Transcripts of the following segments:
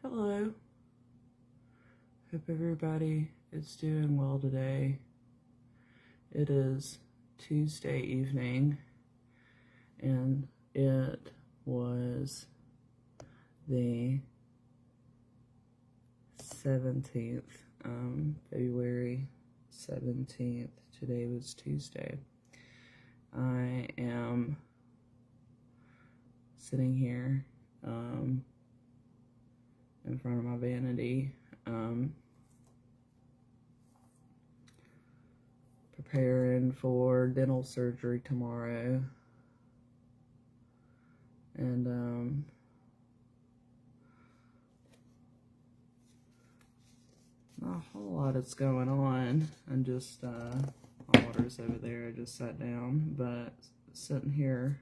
Hello. Hope everybody is doing well today. It is Tuesday evening, and it was the 17th, February 17th. Today was Tuesday. I am sitting here, in front of my vanity, preparing for dental surgery tomorrow, and not a whole lot is going on. I'm just my water's over there. I just sat down, but sitting here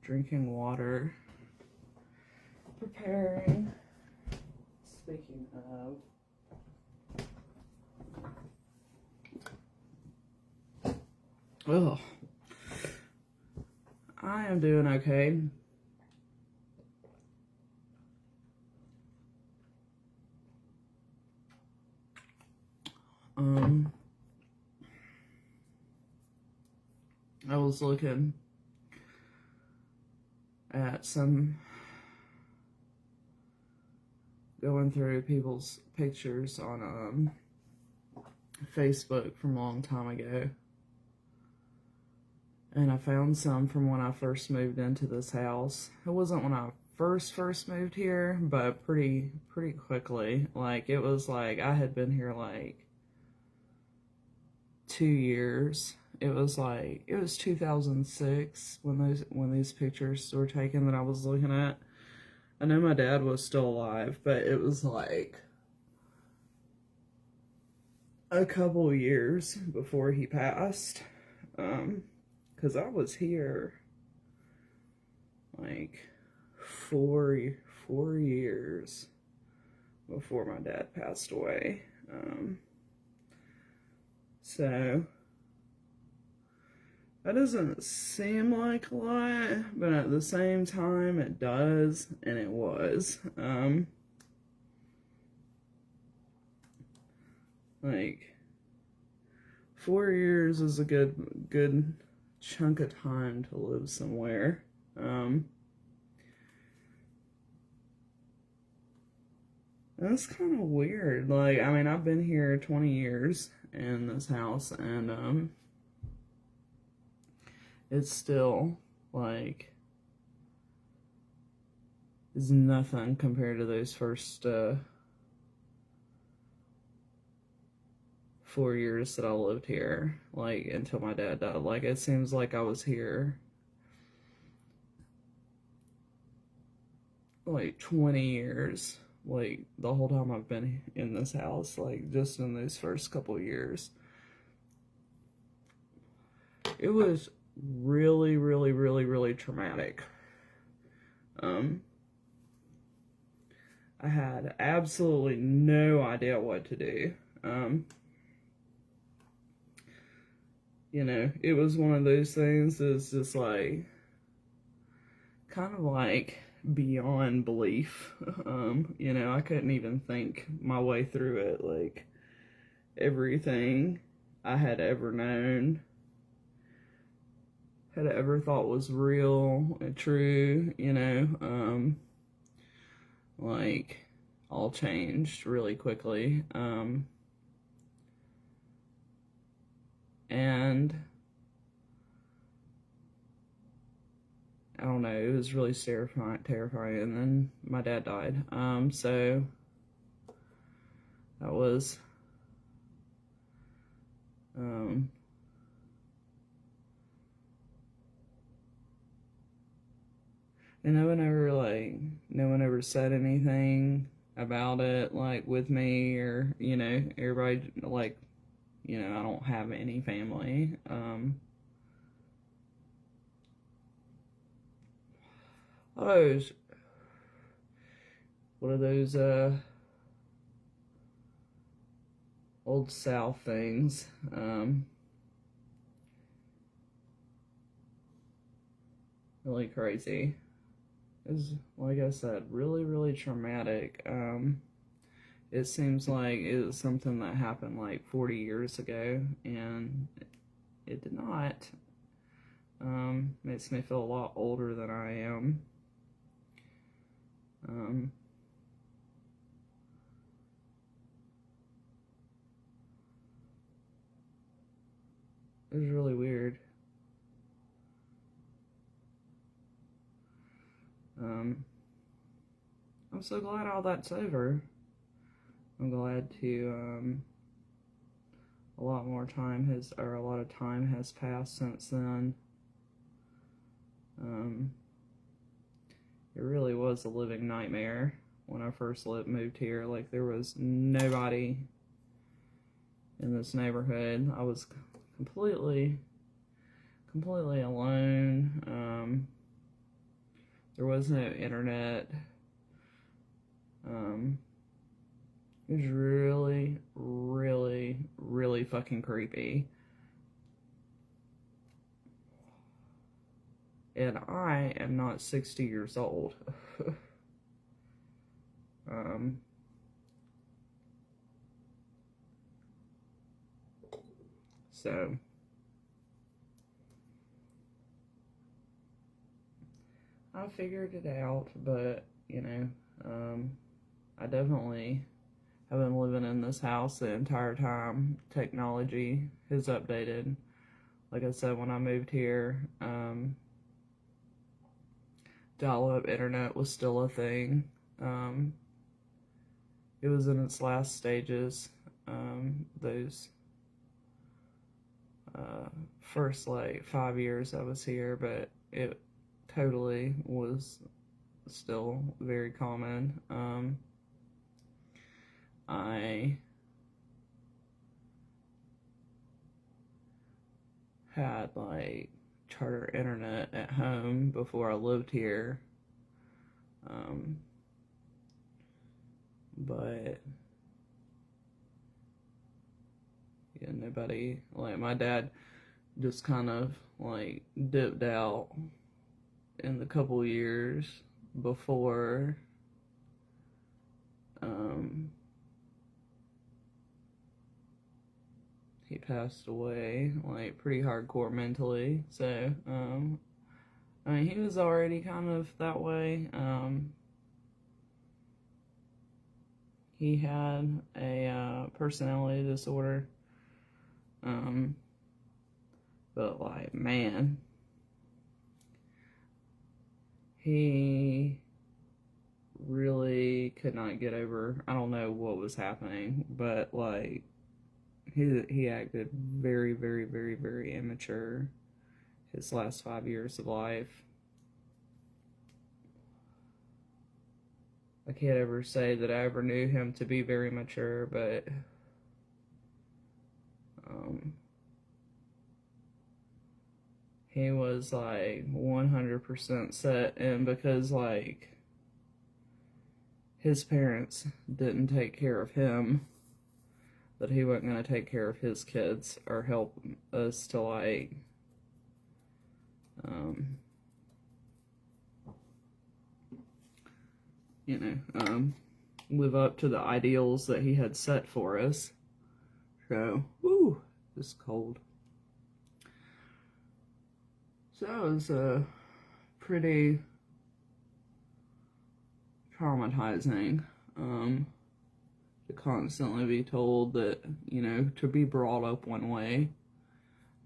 drinking water, preparing. Speaking of, oh, I am doing okay. I was looking at going through people's pictures on Facebook from a long time ago, and I found some from when I first moved into this house. It wasn't when I first moved here, but pretty quickly. Like, it was like I had been here like 2 years. It was 2006 when these pictures were taken that I was looking at. I know my dad was still alive, but it was like a couple years before he passed. Because I was here like four years before my dad passed away. So that doesn't seem like a lot, but at the same time it does, and it was. Like 4 years is a good chunk of time to live somewhere. That's kind of weird. Like, I mean, I've been here 20 years in this house, and it's still like is nothing compared to those first 4 years that I lived here, like until my dad died. Like, it seems like I was here like 20 years, like the whole time I've been in this house, like just in those first couple years. It was really traumatic. I had absolutely no idea what to do. It was one of those things that's just like kind of like beyond belief. I couldn't even think my way through it. Like, everything I had ever known, had ever thought was real and true, like, all changed really quickly. And I don't know, it was really terrifying. And then my dad died. So that was, and no one ever said anything about it, like, with me, or, everybody, like, I don't have any family. One of those old South things. Really crazy. it was, like I said, really, really traumatic. It seems like it was something that happened like 40 years ago, and it did not. Makes me feel a lot older than I am. It was really weird. I'm so glad all that's over. I'm glad to, a lot of time has passed since then. It really was a living nightmare when I first moved here. Like, there was nobody in this neighborhood. I was completely alone. There was no internet. It was really, really, really fucking creepy. And I am not 60 years old. So I figured it out, but I definitely have been living in this house the entire time. Technology has updated. Like I said, when I moved here, dial-up internet was still a thing. It was in its last stages. Those first like 5 years I was here, but it totally was still very common. I had like charter internet at home before I lived here, but yeah, nobody, like, my dad just kind of like dipped out in the couple years before he passed away, like pretty hardcore mentally. So I mean, he was already kind of that way. He had a personality disorder. But like, man, he really could not get over, I don't know what was happening, but like, he acted very, very, very, very immature his last 5 years of life. I can't ever say that I ever knew him to be very mature, but he was like 100% set, and because like his parents didn't take care of him, that he wasn't going to take care of his kids or help us to like live up to the ideals that he had set for us. So, woo, it's cold. So it was pretty traumatizing to constantly be told that, to be brought up one way,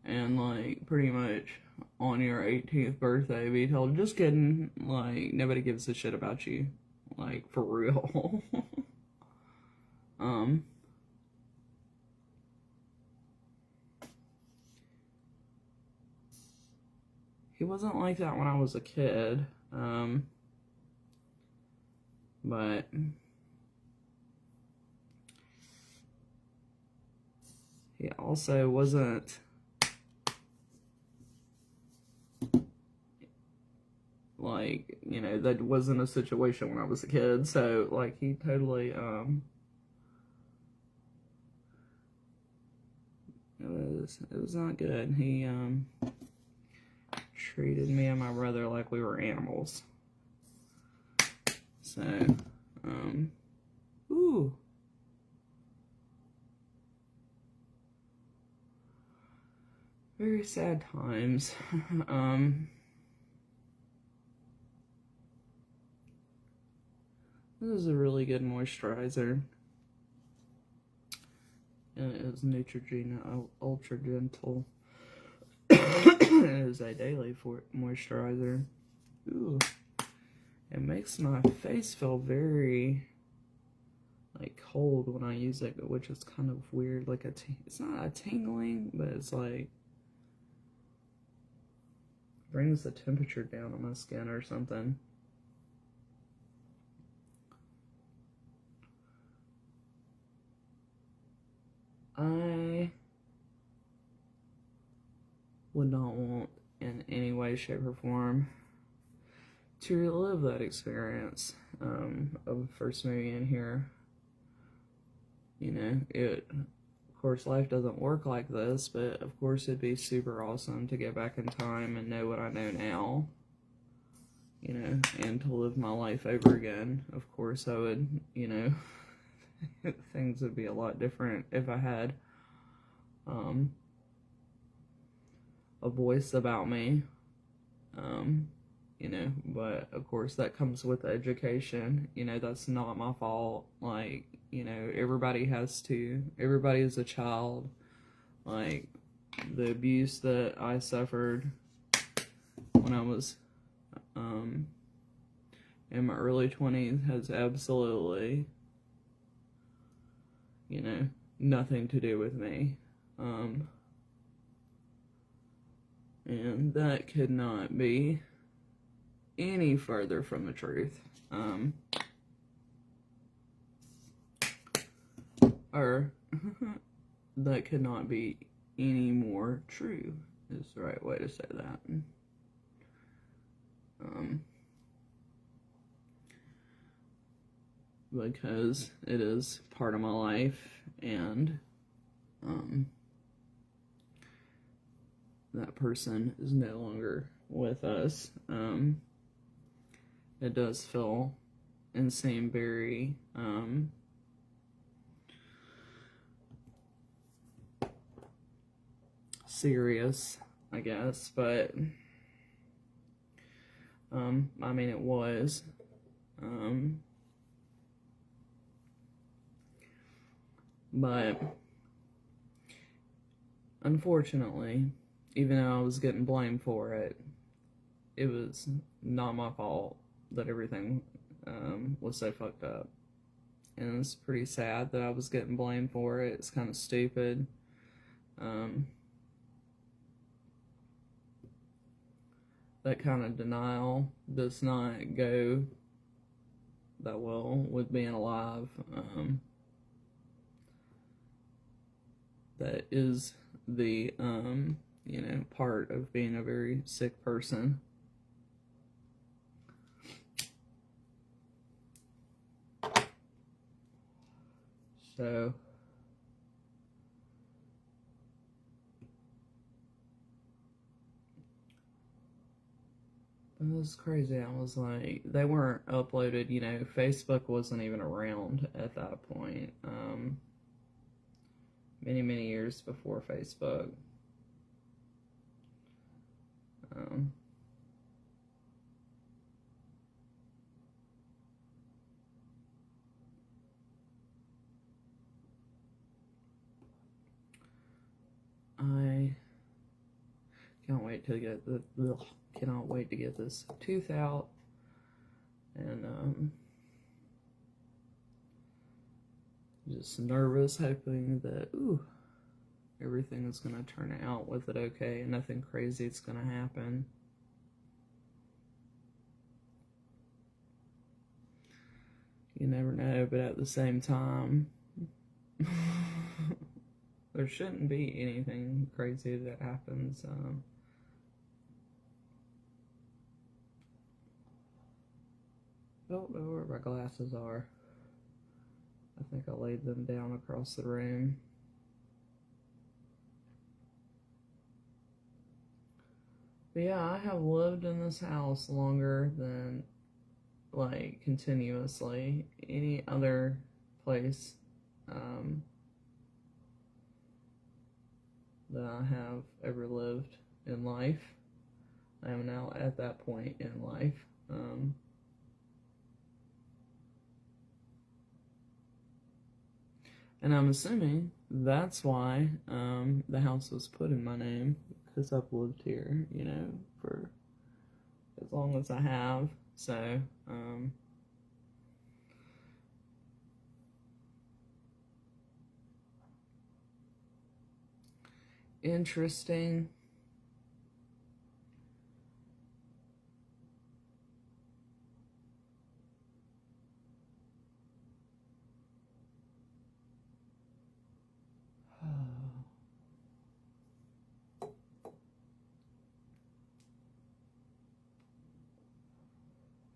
and like pretty much on your 18th birthday be told, just kidding, like nobody gives a shit about you, like for real. He wasn't like that when I was a kid, but he also wasn't like, that wasn't a situation when I was a kid, so like he totally it was not good. He treated me and my brother like we were animals. So, ooh. Very sad times. This is a really good moisturizer. And it is Neutrogena Ultra Gentle. It is a daily moisturizer. Ooh. It makes my face feel very like cold when I use it, which is kind of weird. Like it's not a tingling, but it's like brings the temperature down on my skin or something. I would not want in any way, shape, or form to relive that experience of first moving in here. You know, of course, life doesn't work like this, but of course it'd be super awesome to get back in time and know what I know now, you know, and to live my life over again. Of course I would, you know, things would be a lot different if I had a voice about me, you know, but of course that comes with education. You know, that's not my fault. Like, you know, everybody is a child. Like, the abuse that I suffered when I was in my early 20s has absolutely, you know, nothing to do with me. And that could not be any further from the truth. Or that could not be any more true, is the right way to say that. Because it is part of my life, and that person is no longer with us. It does feel and seem very serious, I guess, but I mean, it was. But unfortunately, even though I was getting blamed for it, it was not my fault that everything was so fucked up. And it's pretty sad that I was getting blamed for it. It's kind of stupid. That kind of denial does not go that well with being alive. That is the, you know, part of being a very sick person. So, it was crazy. I was like, they weren't uploaded, you know, Facebook wasn't even around at that point. Many years before Facebook. I can't wait to get cannot wait to get this tooth out, and just nervous, hoping that everything is gonna turn out with it okay and nothing crazy is gonna happen. You never know, but at the same time, there shouldn't be anything crazy that happens. I don't know where my glasses are. I think I laid them down across the room. But yeah, I have lived in this house longer than like continuously any other place that I have ever lived in life. I am now at that point in life. And I'm assuming that's why the house was put in my name, because I've lived here, you know, for as long as I have. So, interesting.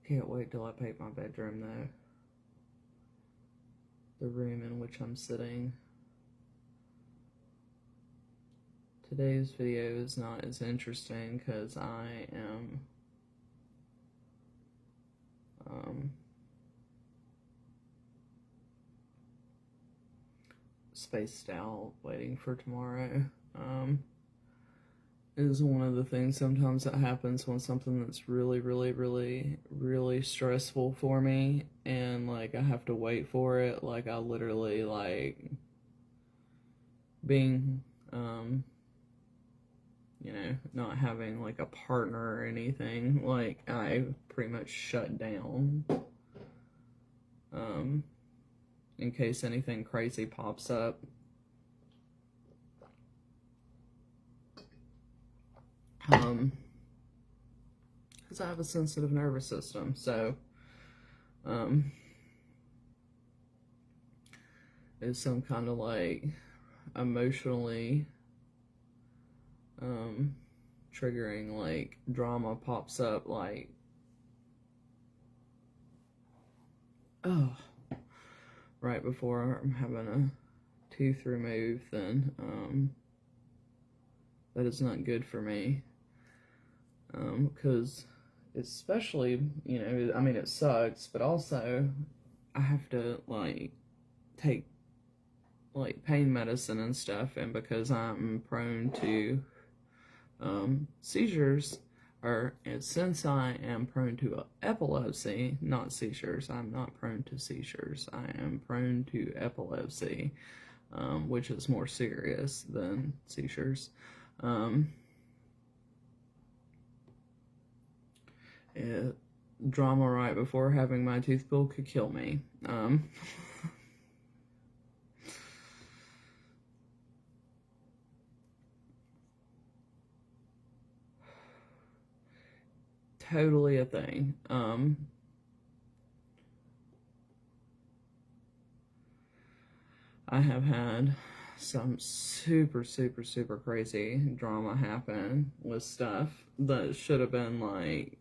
Can't wait till I paint my bedroom though. The room in which I'm sitting. Today's video is not as interesting because I am spaced out waiting for tomorrow. Is one of the things sometimes that happens when something that's really, really, really, really stressful for me, and like I have to wait for it. Like I literally like being you know, not having like a partner or anything, like I pretty much shut down in case anything crazy pops up. Because I have a sensitive nervous system, so it's some kind of like emotionally triggering like drama pops up, like right before I'm having a tooth removed, then that is not good for me, because especially, you know, I mean it sucks, but also I have to like take like pain medicine and stuff, and because I'm prone to seizures, or since I am prone to epilepsy, not seizures, I'm not prone to seizures, I am prone to epilepsy, which is more serious than seizures. Drama right before having my tooth pulled could kill me. Totally a thing. I have had some super, super, super crazy drama happen with stuff that should have been like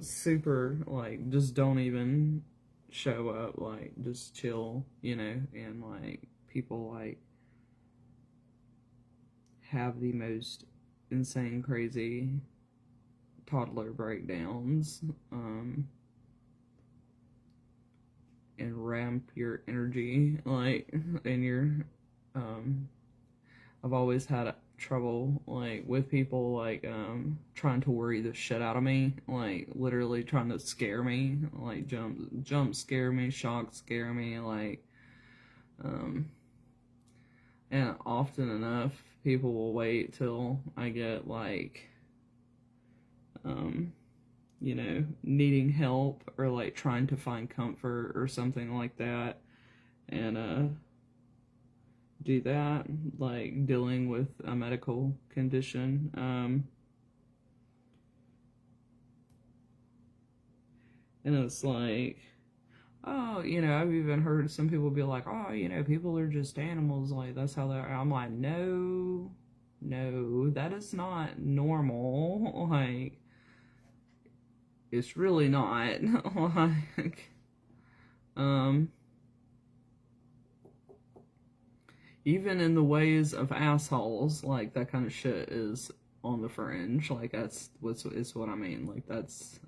super, like, just don't even show up, like, just chill, you know, and like people like have the most insane, crazy toddler breakdowns, and ramp your energy, like, and your, I've always had trouble, like, with people, like, trying to worry the shit out of me, like, literally trying to scare me, like, jump scare me, shock scare me, like, and often enough, people will wait till I get, like, you know, needing help or like trying to find comfort or something like that, and do that, like dealing with a medical condition. And it's like, oh, you know, I've even heard some people be like, oh, you know, people are just animals, like that's how they're. I'm like, no, that is not normal. Like, it's really not. Like, even in the ways of assholes, like that kind of shit is on the fringe. Like, that's is what I mean. Like, that's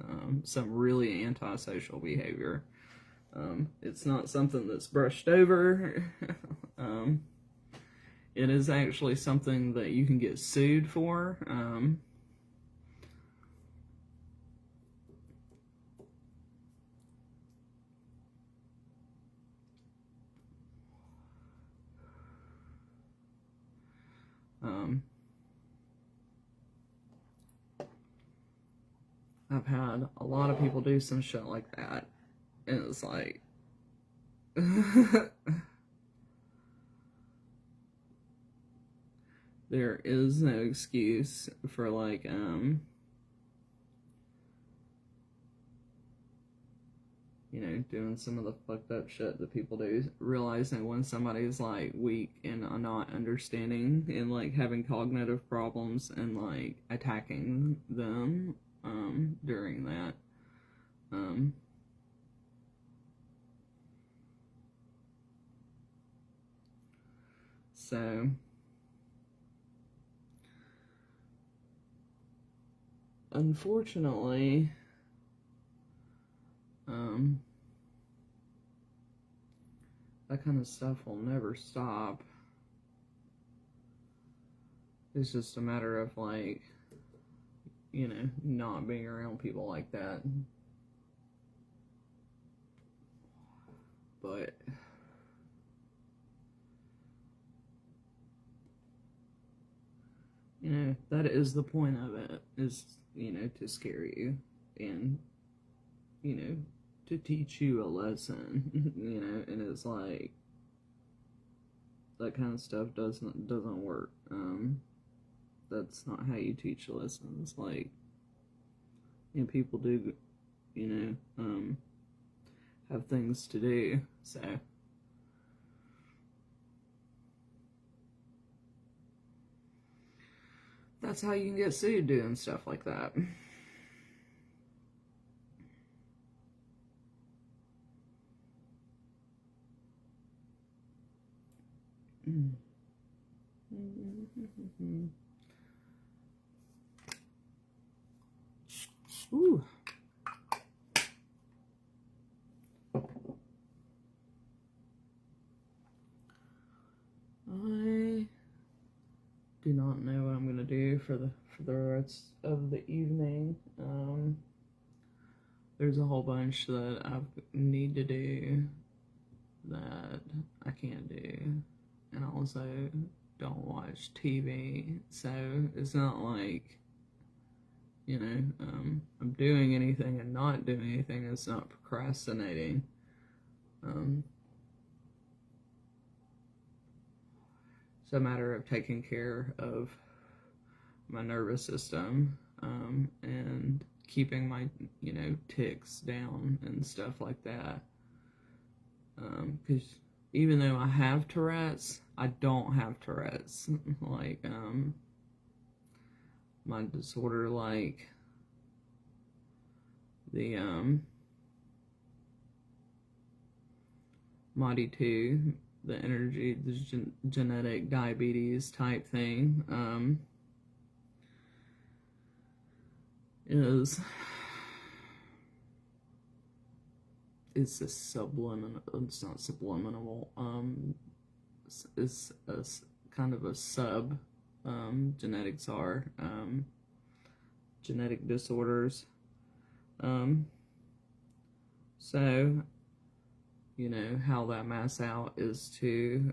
some really antisocial behavior. It's not something that's brushed over. It is actually something that you can get sued for. I've had a lot of people do some shit like that, and it's like, there is no excuse for, like, you know, doing some of the fucked up shit that people do, realizing when somebody's, like, weak and not understanding and, like, having cognitive problems and, like, attacking them, during that. So, unfortunately, that kind of stuff will never stop. It's just a matter of, like, you know, not being around people like that. But you know, that is the point of it, is, you know, to scare you and, you know, to teach you a lesson. You know, and it's like, that kind of stuff doesn't work. That's not how you teach lessons. Like, you know, people do, you know, have things to do, so that's how you can get sued doing stuff like that. Ooh. I do not know what I'm gonna do for the rest of the evening. There's a whole bunch that I need to do that I can't do, and also don't watch TV. So it's not like, you know, I'm doing anything and not doing anything. It's not procrastinating. It's a matter of taking care of my nervous system, and keeping my, you know, tics down and stuff like that. Because even though I have Tourette's, I don't have Tourette's. Like, my disorder, like the MODY2, the energy, the genetic diabetes type thing, is, it's a subliminal, it's not subliminal, it's a kind of a sub, genetics are, genetic disorders. So, you know, how that mass out is to,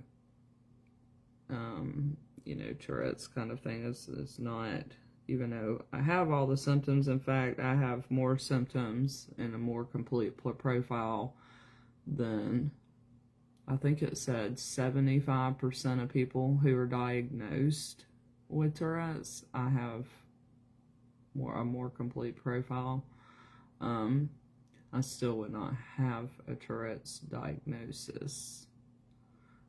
you know, Tourette's kind of thing is not, even though I have all the symptoms. In fact, I have more symptoms and a more complete profile than, I think it said 75% of people who are diagnosed with Tourette's. I have a more complete profile. I still would not have a Tourette's diagnosis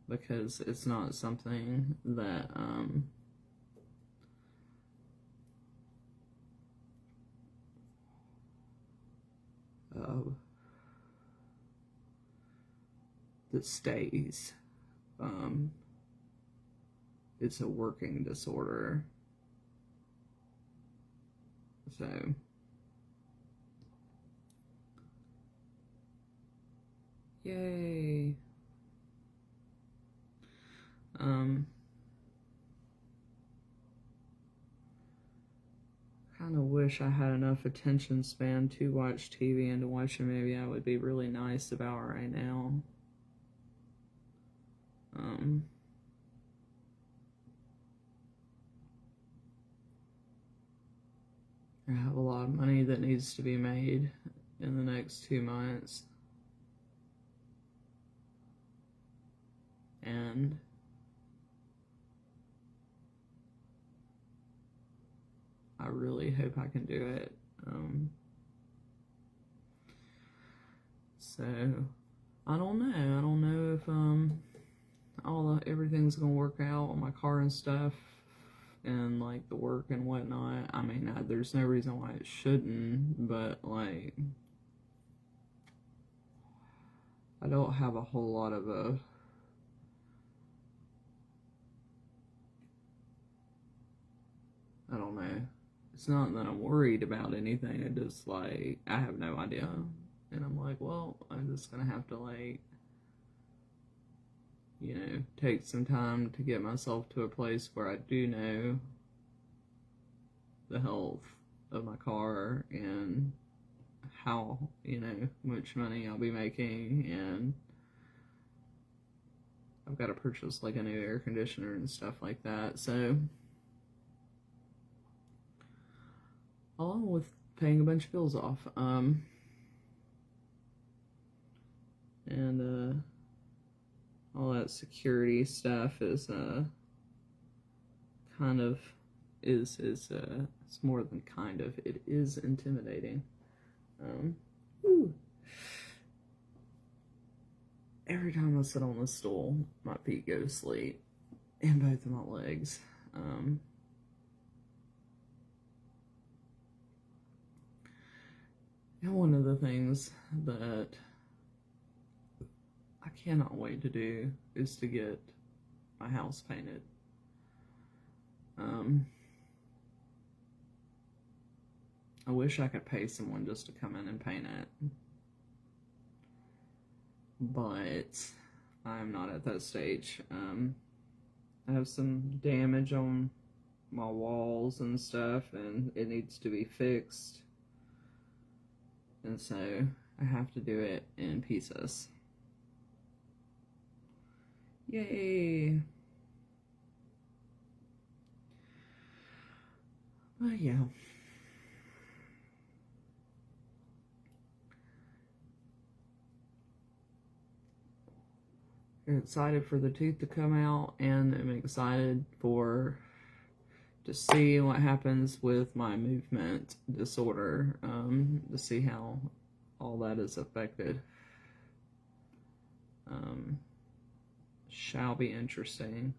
because it's not something that, that stays. It's a working disorder. So, yay. Kind of wish I had enough attention span to watch TV and to watch a movie I would be really nice about right now. I have a lot of money that needs to be made in the next 2 months. And I really hope I can do it. So I don't know. I don't know if everything's gonna work out on my car and stuff, and like the work and whatnot. I mean, there's no reason why it shouldn't, but like I don't have a whole lot of I don't know. It's not that I'm worried about anything. It just like I have no idea, and I'm like, well, I'm just gonna have to like, take some time to get myself to a place where I do know the health of my car and how, much money I'll be making, and I've got to purchase like a new air conditioner and stuff like that. So, along with paying a bunch of bills off, and all that security stuff is kind of it's more than kind of, it is intimidating. Every time I sit on the stool, my feet go to sleep, and both of my legs. And one of the things that I cannot wait to do is to get my house painted. I wish I could pay someone just to come in and paint it, but I'm not at that stage. I have some damage on my walls and stuff, and it needs to be fixed, and so I have to do it in pieces. Yay! But yeah. I'm excited for the tooth to come out, and I'm excited to see what happens with my movement disorder, to see how all that is affected. Shall be interesting.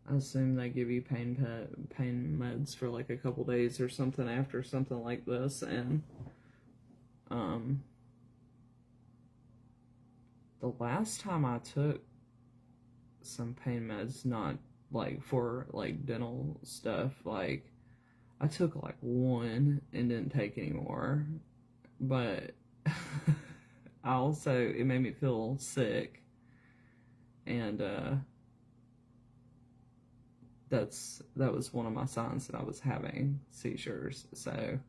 I assume they give you pain meds for like a couple days or something after something like this, and the last time I took some pain meds, not like for like dental stuff, like I took like one and didn't take any more, but it made me feel sick, and that was one of my signs that I was having seizures. So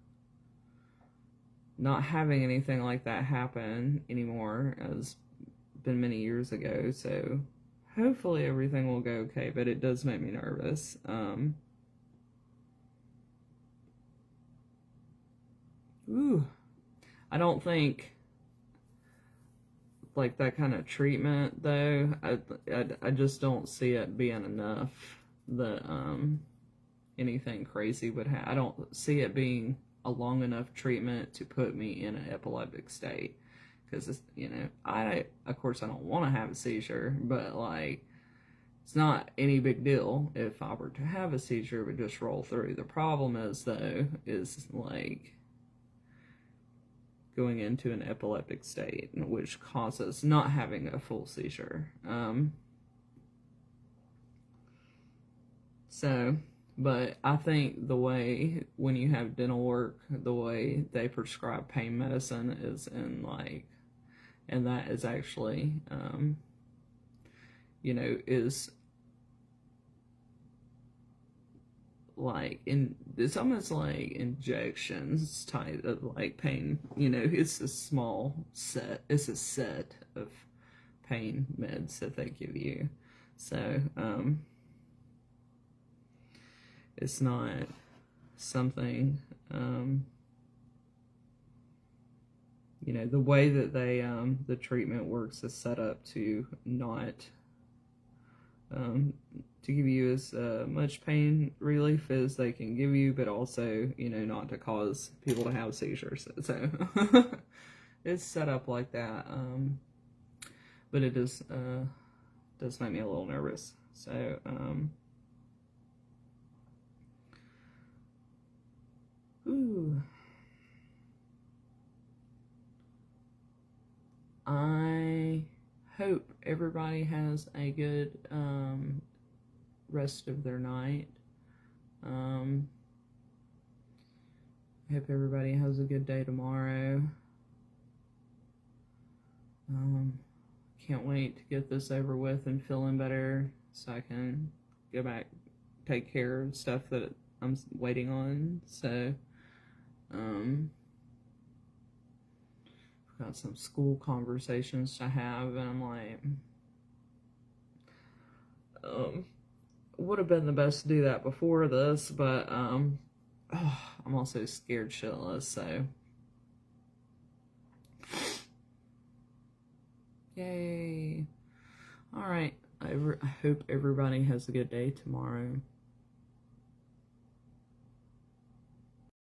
not having anything like that happen anymore has been many years ago, so hopefully everything will go okay, but it does make me nervous. I don't think like that kind of treatment though, I just don't see it being enough that anything crazy would happen. I don't see it being a long enough treatment to put me in an epileptic state, because of course I don't want to have a seizure, but like it's not any big deal if I were to have a seizure. It would just roll through. The problem is like going into an epileptic state, which causes not having a full seizure. So, but I think the way when you have dental work, the way they prescribe pain medicine is in like, and that is actually, is like it's almost like injections type of like pain. It's a set of pain meds that they give you. So, it's not something, the way that the treatment works is set up to not, to give you as much pain relief as they can give you, but also, not to cause people to have seizures. So, it's set up like that. But it does make me a little nervous. So, ooh. I hope everybody has a good rest of their night. I hope everybody has a good day tomorrow. Can't wait to get this over with and feeling better so I can go back, take care of stuff that I'm waiting on. So, got some school conversations to have, and I'm like, would have been the best to do that before this, but I'm also scared shitless, so yay. Alright, I hope everybody has a good day tomorrow.